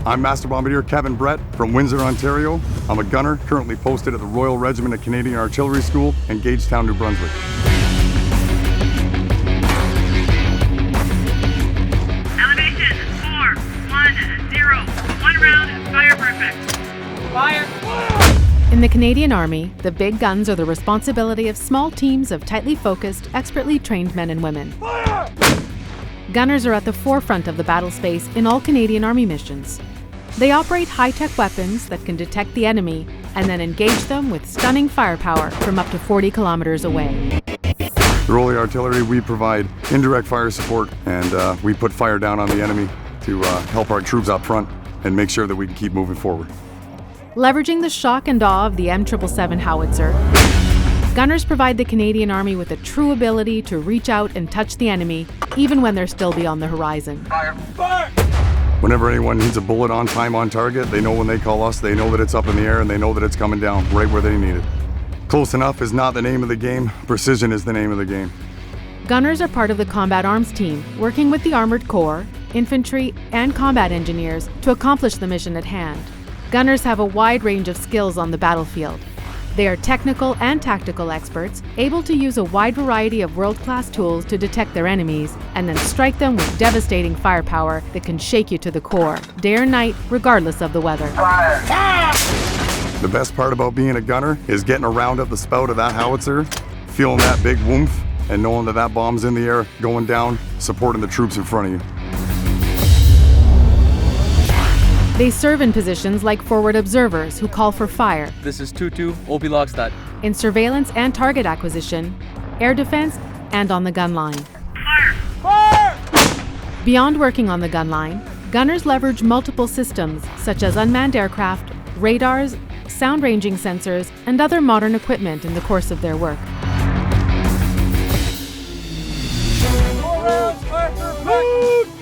I'm Master Bombardier Kevin Brett from Windsor, Ontario. I'm a gunner currently posted at the Royal Regiment of Canadian Artillery School in Gagetown, New Brunswick. Elevation 4-1-0. 1 round, fire perfect. Fire! In the Canadian Army, the big guns are the responsibility of small teams of tightly focused, expertly trained men and women. Fire! Gunners are at the forefront of the battle space in all Canadian Army missions. They operate high-tech weapons that can detect the enemy and then engage them with stunning firepower from up to 40 kilometers away. The Rolly Artillery, we provide indirect fire support, and we put fire down on the enemy to help our troops up front and make sure that we can keep moving forward. Leveraging the shock and awe of the M777 howitzer, gunners provide the Canadian Army with a true ability to reach out and touch the enemy, even when they're still beyond the horizon. Fire! Fire! Whenever anyone needs a bullet on time, on target, they know when they call us, they know that it's up in the air, and they know that it's coming down right where they need it. Close enough is not the name of the game. Precision is the name of the game. Gunners are part of the Combat Arms Team, working with the Armored Corps, infantry, and combat engineers to accomplish the mission at hand. Gunners have a wide range of skills on the battlefield. They are technical and tactical experts, able to use a wide variety of world-class tools to detect their enemies and then strike them with devastating firepower that can shake you to the core, day or night, regardless of the weather. Fire! The best part about being a gunner is getting around up the spout of that howitzer, feeling that big woomph, and knowing that that bomb's in the air, going down, supporting the troops in front of you. They serve in positions like forward observers who call for fire, This is 2-2, OP Logstad. in surveillance and target acquisition, air defense, and on the gun line. Fire! Fire! Beyond working on the gun line, gunners leverage multiple systems such as unmanned aircraft, radars, sound ranging sensors, and other modern equipment in the course of their work. 4 rounds, fire perfect!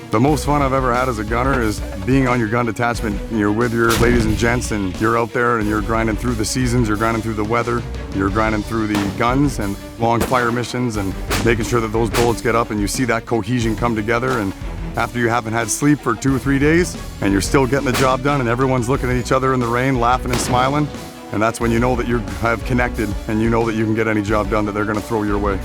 The most fun I've ever had as a gunner is being on your gun detachment. You're with your ladies and gents, and you're out there and you're grinding through the seasons, you're grinding through the weather, you're grinding through the guns and long fire missions and making sure that those bullets get up and you see that cohesion come together. And after you haven't had sleep for 2 or 3 days and you're still getting the job done and everyone's looking at each other in the rain, laughing and smiling, and that's when you know that you have connected and you know that you can get any job done that they're going to throw your way.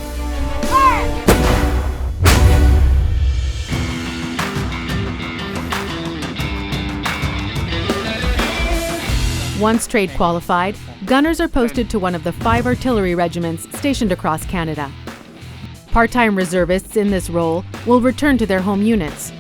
Once trade qualified, gunners are posted to one of the 5 artillery regiments stationed across Canada. Part-time reservists in this role will return to their home units.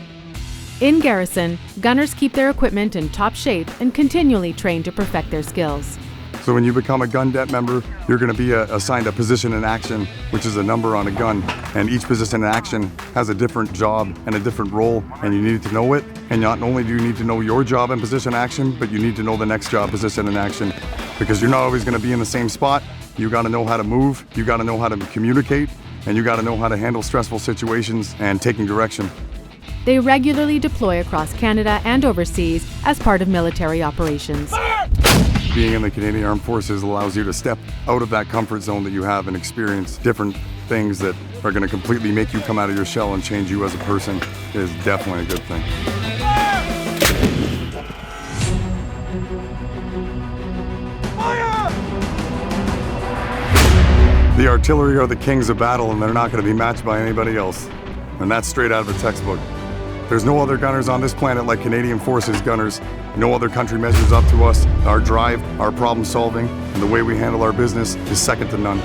In garrison, gunners keep their equipment in top shape and continually train to perfect their skills. So when you become a gun det member, you're going to be assigned a position in action, which is a number on a gun. And each position in action has a different job and a different role, and you need to know it. And not only do you need to know your job and position in action, but you need to know the next job position in action. Because you're not always going to be in the same spot. You got to know how to move, you got to know how to communicate, and you got to know how to handle stressful situations and taking direction. They regularly deploy across Canada and overseas as part of military operations. Being in the Canadian Armed Forces allows you to step out of that comfort zone that you have and experience different things that are going to completely make you come out of your shell and change you as a person. Is definitely a good thing. Fire! The artillery are the kings of battle, and they're not going to be matched by anybody else. And that's straight out of a textbook. There's no other gunners on this planet like Canadian Forces gunners. No other country measures up to us. Our drive, our problem solving, and the way we handle our business is second to none.